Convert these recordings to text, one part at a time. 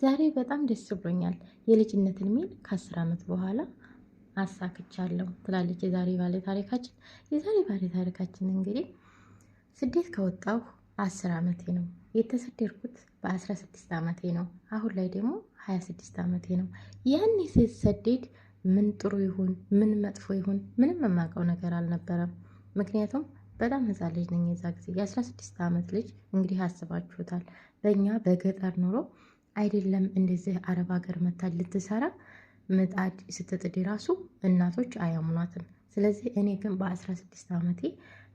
ዛሬ በጣም ደስ ብሎኛል። የልጅነት እድሜን ከ10 ዓመት በኋላ አሳክቻለሁ ትላለች የዛሬ ባለ ታሪካችን። የዛሬ ባለ ታሪካችን እንግዲህ ስደት ከወጣሁ 10 ዓመቴ ነው። የተሰደድኩት በ16 ዓመቴ ነው። አሁን ላይ ደግሞ 26 ዓመቴ ነው። ያኔ ስሰደድ ምን ጥሩ ይሁን ምን መጥፎ ይሁን ምንም የማውቀው ነገር አልነበረም። ምክንያቱም በጣም ህፃን ልጅ ነኝ። የዛ ጊዜ የ16 ዓመት ልጅ እንግዲህ አስባችሁታል። በእኛ በገጠር ኑሮ አይደለም እንደዚህ አረብ ሀገር መታ ልትሰራ ምጣድ ስትጥድ ራሱ እናቶች አያምኗትም። ስለዚህ እኔ ግን በ16 ዓመቴ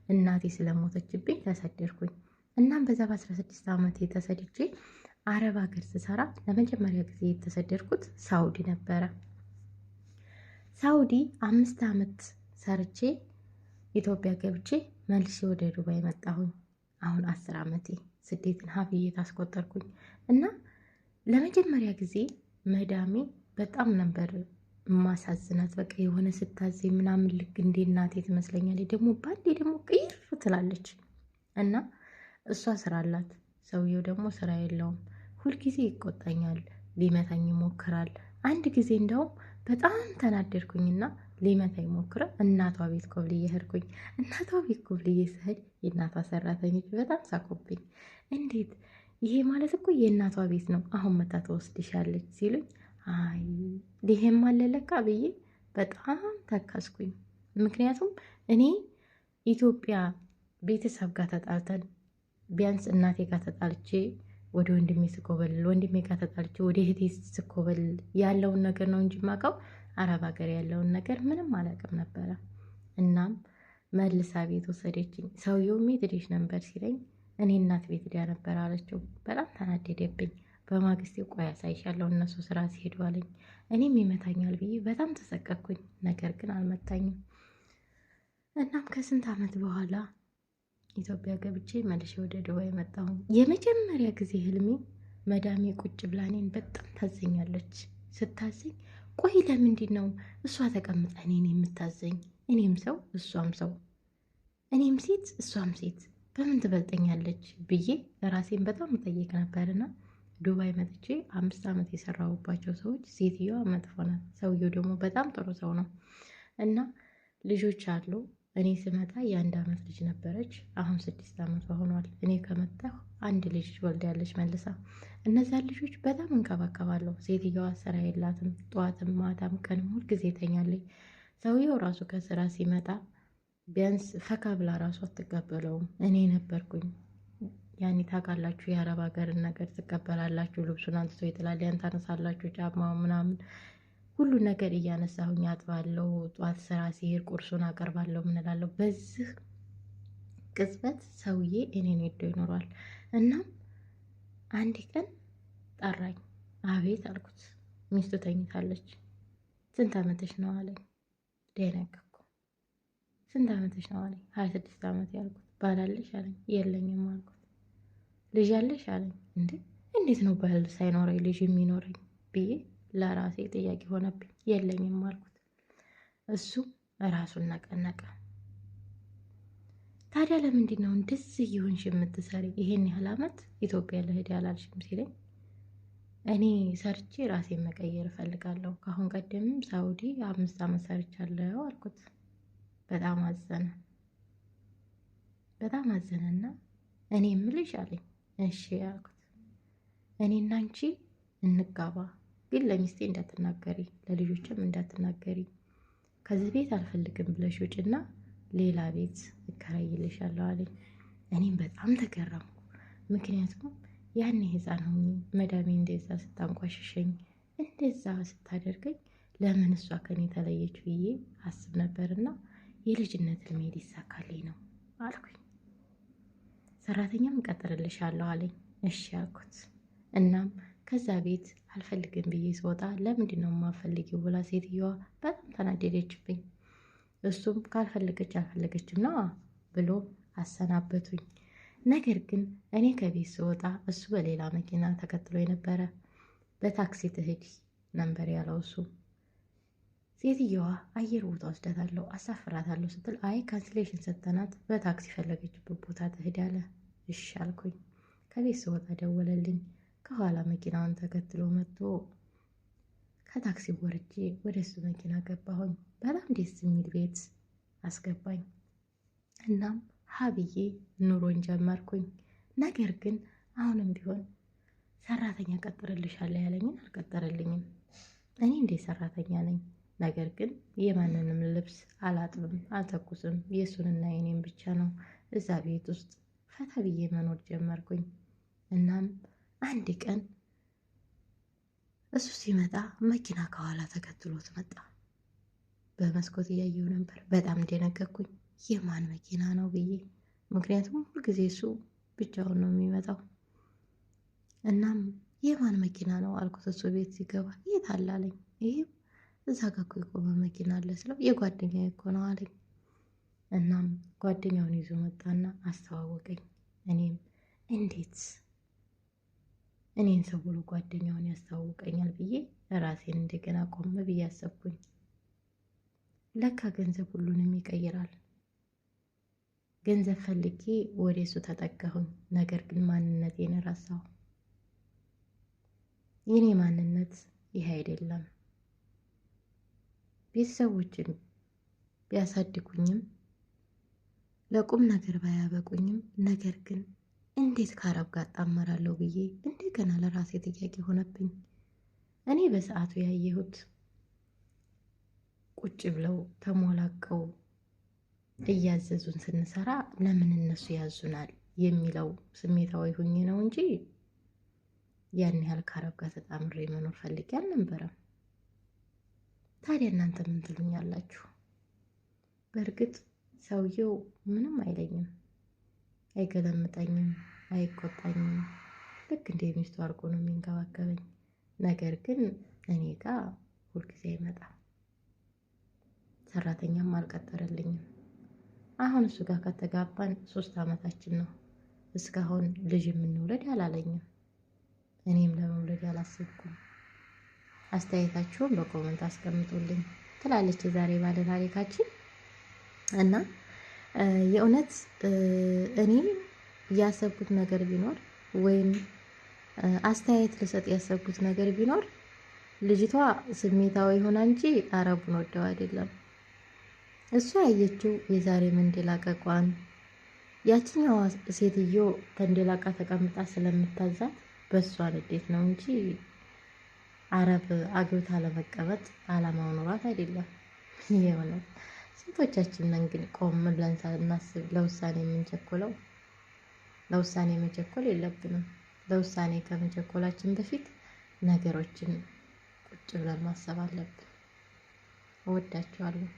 እናቴ ስለሞተችብኝ ተሰደድኩኝ። እናም በዛ በ16 ዓመቴ ተሰድጄ አረብ ሀገር ስሰራ ለመጀመሪያ ጊዜ የተሰደድኩት ሳውዲ ነበረ። ሳውዲ 5 ዓመት ሰርቼ ኢትዮጵያ ገብቼ መልሼ ወደ ዱባይ መጣሁኝ። አሁን 10 ዓመቴ ስደትን ሀብዬ ታስቆጠርኩኝ እና ለመጀመሪያ ጊዜ መዳሜ በጣም ነበር ማሳዝናት። በቃ የሆነ ስታዘኝ ምናምን ልክ እንዴ እናቴ ትመስለኛለች። ደግሞ ባንዴ ደግሞ ቅይር ትላለች እና እሷ ስራ አላት፣ ሰውየው ደግሞ ስራ የለውም። ሁልጊዜ ይቆጣኛል፣ ሊመታኝ ይሞክራል። አንድ ጊዜ እንደውም በጣም ተናደድኩኝና ሊመታ ይሞክረ እናቷ ቤት ኮብልዬ ሄድኩኝ። እናቷ ቤት ኮብልዬ ስሄድ የእናቷ ሰራተኞች በጣም ሳቁብኝ። እንዴት ይሄ ማለት እኮ የእናቷ ቤት ነው፣ አሁን መታ ትወስድሻለች ሲሉኝ፣ አይ ይሄም አለ ለካ ብዬ በጣም ተከስኩኝ። ምክንያቱም እኔ ኢትዮጵያ ቤተሰብ ጋር ተጣልተን ቢያንስ እናቴ ጋር ተጣልቼ ወደ ወንድሜ ስኮበልል፣ ወንድሜ ጋር ተጣልቼ ወደ እህቴ ስኮበልል ያለውን ነገር ነው እንጂ የማውቀው አረብ ሀገር ያለውን ነገር ምንም አላውቅም ነበረ። እናም መልሳ ቤት ወሰደችኝ። ሰውየው የት ሄደሽ ነበር ሲለኝ እኔ እናት ቤት ሄዳ ነበር አለችው። በጣም ተናደደብኝ። በማግስቴ ቆይ አሳይሻለሁ እነሱ ስራ ሲሄዱ አለኝ። እኔም ይመታኛል ብዬ በጣም ተሰቀቅኩኝ። ነገር ግን አልመታኝም። እናም ከስንት ዓመት በኋላ ኢትዮጵያ ገብቼ መልሼ ወደ ዱባይ መጣሁ። የመጀመሪያ ጊዜ ህልሜ መዳሜ ቁጭ ብላ እኔን በጣም ታዘኛለች። ስታዘኝ ቆይ ለምንድን ነው እሷ ተቀምጣ እኔን የምታዘኝ? እኔም ሰው እሷም ሰው፣ እኔም ሴት እሷም ሴት በምን ትበልጠኛለች ብዬ ራሴን በጣም ጠይቅ ነበርና ዱባይ መጥቼ 5 ዓመት የሰራሁባቸው ሰዎች ሴትዮዋ መጥፎ ናት፣ ሰውየው ደግሞ በጣም ጥሩ ሰው ነው። እና ልጆች አሉ። እኔ ስመጣ የ1 ዓመት ልጅ ነበረች፣ አሁን 6 ዓመቷ ሆኗል። እኔ ከመጣሁ 1 ልጅ ወልዳለች መልሳ። እነዛን ልጆች በጣም እንከባከባለሁ። ሴትዮዋ ስራ የላትም፣ ጠዋትም ማታም ቀንም ሁልጊዜ ተኛለች። ሰውየው ራሱ ከስራ ሲመጣ ቢያንስ ፈካ ብላ ራሱ አትቀበለውም። እኔ ነበርኩኝ። ያኔ ታውቃላችሁ የአረብ ሀገርን ነገር ትቀበላላችሁ። ልብሱን አንስቶ ይጥላል፣ ያን ታነሳላችሁ፣ ጫማው ምናምን ሁሉ ነገር እያነሳሁኝ አጥባለሁ። ጧት ስራ ሲሄድ ቁርሱን አቀርባለሁ። ምንላለሁ። በዚህ ቅጽበት ሰውዬ እኔን ሄዶ ይኖሯል። እናም አንድ ቀን ጠራኝ። አቤት አልኩት። ሚስቱ ተኝታለች። ስንት ዓመትሽ ነው አለኝ። ደነገጥኩ። ስንት ዓመትሽ ነው አለኝ። 26 ዓመት ያልኩት። ባላለሽ አለኝ። የለኝም አልኩት። ልጅ አለሽ አለኝ። እንዴት ነው ባል ሳይኖረኝ ልጅ የሚኖረኝ ብዬ ለራሴ ጥያቄ ሆነብኝ። የለኝም አልኩት። እሱ ራሱን ነቀነቀ። ታዲያ ለምንድን ነው እንደዚህ እየሆንሽ የምትሰሪ? ይሄን ያህል ዓመት ኢትዮጵያ ልሄድ ያላልሽም ሲለኝ እኔ ሰርቼ ራሴን መቀየር እፈልጋለሁ። ከአሁን ቀደምም ሳውዲ 5 ዓመት ሰርቻለሁ አልኩት። በጣም አዘነ። በጣም አዘነና እኔ የምልሽ አለኝ። እሺ አልኩት። እኔና አንቺ እንጋባ፣ ግን ለሚስቴ እንዳትናገሪ፣ ለልጆችም እንዳትናገሪ። ከዚህ ቤት አልፈልግም ብለሽ ውጭና ሌላ ቤት እከራይልሻለሁ አለኝ። እኔም በጣም ተገረምኩ። ምክንያቱም ያኔ ህፃን ሆኜ መዳሜ እንደዛ ስታንቋሽሸኝ እንደዛ ስታደርገኝ ለምን እሷ ከኔ ተለየች ብዬ አስብ ነበርና የልጅነት ህልሜ ሊሳካልኝ ነው አልኩኝ። ሰራተኛም እቀጥርልሻለሁ አለኝ። እሺ አልኩት። እናም ከዛ ቤት አልፈልግም ብዬ ስወጣ ለምንድን ነው የማፈልጊው ብላ ሴትዮዋ በጣም ተናደደችብኝ። እሱም ካልፈለገች አልፈለገችም ነው ብሎ አሰናበቱኝ። ነገር ግን እኔ ከቤት ስወጣ እሱ በሌላ መኪና ተከትሎ የነበረ በታክሲ ትሄድ ነበር ያለው እሱ። ሴትዮዋ አየር ቦታ ወስዳታለሁ አሳፍራታለሁ ስትል አይ ካንስሌሽን ሰጠናት፣ በታክሲ ፈለገችበት ቦታ ትሄድ አለ። እሺ አልኩኝ። ከቤት ስወጣ ደወለልኝ። ከኋላ መኪናውን ተከትሎ መጥቶ ከታክሲ ወርጄ ወደ እሱ መኪና ገባሁኝ። በጣም ደስ የሚል ቤት አስገባኝ። እናም ሀብዬ ኑሮን ጀመርኩኝ። ነገር ግን አሁንም ቢሆን ሰራተኛ ቀጥርልሻለሁ ያለኝን አልቀጠረልኝም። እኔ እንዴ ሰራተኛ ነኝ። ነገር ግን የማንንም ልብስ አላጥብም፣ አልተኩስም። የእሱንና የኔም ብቻ ነው እዛ ቤት ውስጥ ፈታ ብዬ መኖር ጀመርኩኝ። እናም አንድ ቀን እሱ ሲመጣ መኪና ከኋላ ተከትሎት መጣ። በመስኮት እያየው ነበር። በጣም እንደነገርኩኝ የማን መኪና ነው ብዬ፣ ምክንያቱም ሁልጊዜ እሱ ብቻውን ነው የሚመጣው። እናም የማን መኪና ነው አልኩት። እሱ ቤት ሲገባ የት አለ አለኝ። ይሄም እዛ ጋ እኮ የቆመ መኪና አለ ስለው የጓደኛዬ እኮ ነው አለኝ። እናም ጓደኛውን ይዞ መጣና አስተዋወቀኝ። እኔም እንዴት እኔን ሰው ብሎ ጓደኛውን ያስተዋውቀኛል ብዬ ራሴን እንደገና ቆም ብዬ አሰብኩኝ። ለካ ገንዘብ ሁሉንም ይቀይራል። ገንዘብ ፈልጌ ወደ እሱ ተጠጋሁኝ። ነገር ግን ማንነቴን ረሳሁ። የኔ ማንነት ይህ አይደለም። ቤተሰቦችን ቢያሳድጉኝም ለቁም ነገር ባያበቁኝም፣ ነገር ግን እንዴት ከአረብ ጋር እጣመራለሁ ብዬ እንደገና ለራሴ ጥያቄ ሆነብኝ። እኔ በሰዓቱ ያየሁት ቁጭ ብለው ተሞላቀው እያዘዙን ስንሰራ ለምን እነሱ ያዙናል የሚለው ስሜታዊ ሁኜ ነው እንጂ ያን ያህል ከአረብ ጋር ተጣምሬ መኖር ፈልጌ አልነበረም። ታዲያ እናንተ ምን ትሉኛላችሁ? በእርግጥ ሰውየው ምንም አይለኝም፣ አይገለምጠኝም፣ አይቆጣኝም። ልክ እንደ ሚስቱ አድርጎ ነው የሚንከባከበኝ። ነገር ግን እኔ ጋር ሁልጊዜ አይመጣም። ሰራተኛም አልቀጠረልኝም። አሁን እሱ ጋር ከተጋባን 3 ዓመታችን ነው። እስካሁን ልጅ የምንውለድ አላለኝም። እኔም ለመውለድ አላሰብኩም። አስተያየታችሁን በኮመንት አስቀምጡልኝ ትላለች የዛሬ ባለ ታሪካችን። እና የእውነት እኔ ያሰብኩት ነገር ቢኖር ወይም አስተያየት ልሰጥ ያሰብኩት ነገር ቢኖር ልጅቷ ስሜታዊ ሆና እንጂ አረቡን ወደው አይደለም። እሷ ያየችው የዛሬ መንደላቀቋን ያችኛዋ ሴትዮ ተንደላቃ ተቀምጣ ስለምታዛት በእሷ ንዴት ነው እንጂ አረብ አግብታ ለመቀመጥ አላማው ኖሯት አይደለም። የሆነ ስንቶቻችን ነን ግን ቆም ብለን ሳናስብ ለውሳኔ የምንቸኮለው? ለውሳኔ መቸኮል የለብንም። ለውሳኔ ከመቸኮላችን በፊት ነገሮችን ቁጭ ብለን ማሰብ አለብን። እወዳችኋለሁ።